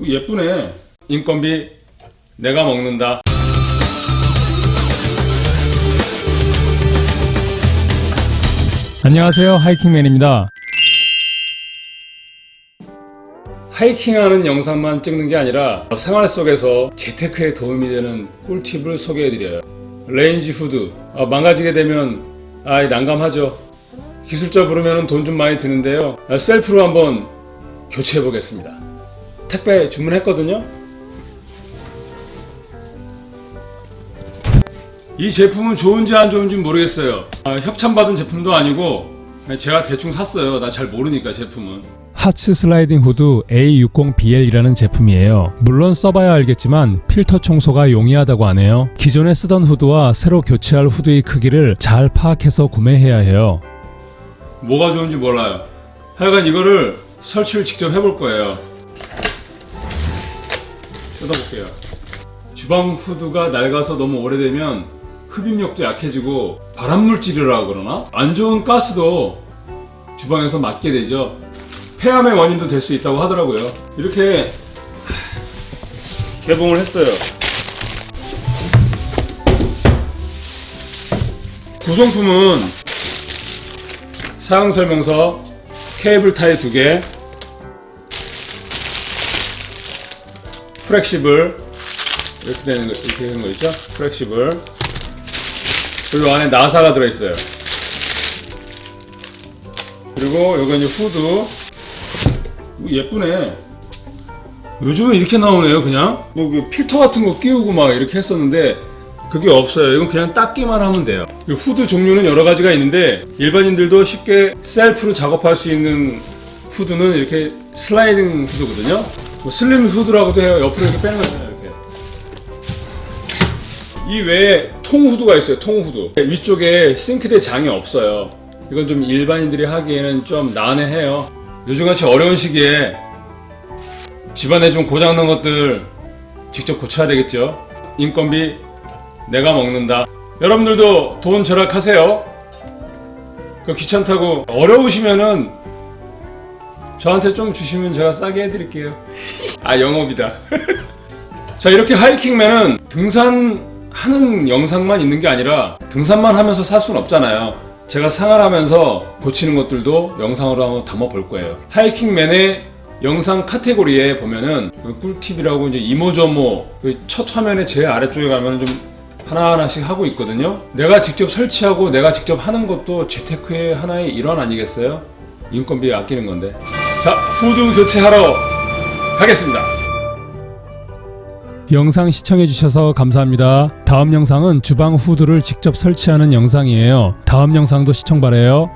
예쁘네. 인건비 내가 먹는다. 안녕하세요, 하이킹맨입니다. 하이킹하는 영상만 찍는 게 아니라 생활 속에서 재테크에 도움이 되는 꿀팁을 소개해드려요. 레인지 후드 망가지게 되면 난감하죠. 기술자 부르면 돈 좀 많이 드는데요. 셀프로 한번 교체해 보겠습니다. 택배 주문했거든요. 이 제품은 좋은지 안 좋은지 모르겠어요. 협찬받은 제품도 아니고 제가 대충 샀어요. 나 잘 모르니까 제품은. 하츠 슬라이딩 후드 A60BL이라는 제품이에요. 물론 써봐야 알겠지만 필터 청소가 용이하다고 하네요. 기존에 쓰던 후드와 새로 교체할 후드의 크기를 잘 파악해서 구매해야 해요. 뭐가 좋은지 몰라요. 하여간 이거를 설치를 직접 해볼 거예요. 뜯어볼게요. 주방 후드가 낡아서 너무 오래되면 흡입력도 약해지고 발암물질이라고 그러나? 안 좋은 가스도 주방에서 맡게 되죠. 폐암의 원인도 될 수 있다고 하더라고요. 이렇게 개봉을 했어요. 구성품은 사용설명서, 케이블 타이 2개, 프렉시블 이렇게 되는 거 있죠? 프렉시블. 그리고 안에 나사가 들어있어요. 그리고 요거 이제 후드. 예쁘네. 요즘은 이렇게 나오네요. 그냥 뭐 필터 같은 거 끼우고 막 이렇게 했었는데 그게 없어요. 이건 그냥 닦기만 하면 돼요. 후드 종류는 여러 가지가 있는데 일반인들도 쉽게 셀프로 작업할 수 있는 후드는 이렇게 슬라이딩 후드거든요. 뭐 슬림 후드라고도 해요. 옆으로 이렇게 빼는 거잖아요. 이렇게. 이 외에 통 후드가 있어요. 통 후드. 위쪽에 싱크대 장이 없어요. 이건 좀 일반인들이 하기에는 좀 난해해요. 요즘같이 어려운 시기에 집안에 좀 고장난 것들 직접 고쳐야 되겠죠. 인건비 내가 먹는다. 여러분들도 돈 절약하세요. 귀찮다고 어려우시면은 저한테 좀 주시면 제가 싸게 해드릴게요. 영업이다. 자, 이렇게 하이킹맨은 등산하는 영상만 있는 게 아니라 등산만 하면서 살 수는 없잖아요. 제가 생활하면서 고치는 것들도 영상으로 한번 담아 볼 거예요. 하이킹맨의 영상 카테고리에 보면은 꿀팁이라고 이제 이모저모 첫 화면의 제일 아래쪽에 가면 좀 하나하나씩 하고 있거든요. 내가 직접 설치하고 내가 직접 하는 것도 재테크의 하나의 일환 아니겠어요? 인건비 아끼는 건데. 자, 후드 교체하러 가겠습니다. 영상 시청해주셔서 감사합니다. 다음 영상은 주방 후드를 직접 설치하는 영상이에요. 다음 영상도 시청 바라요.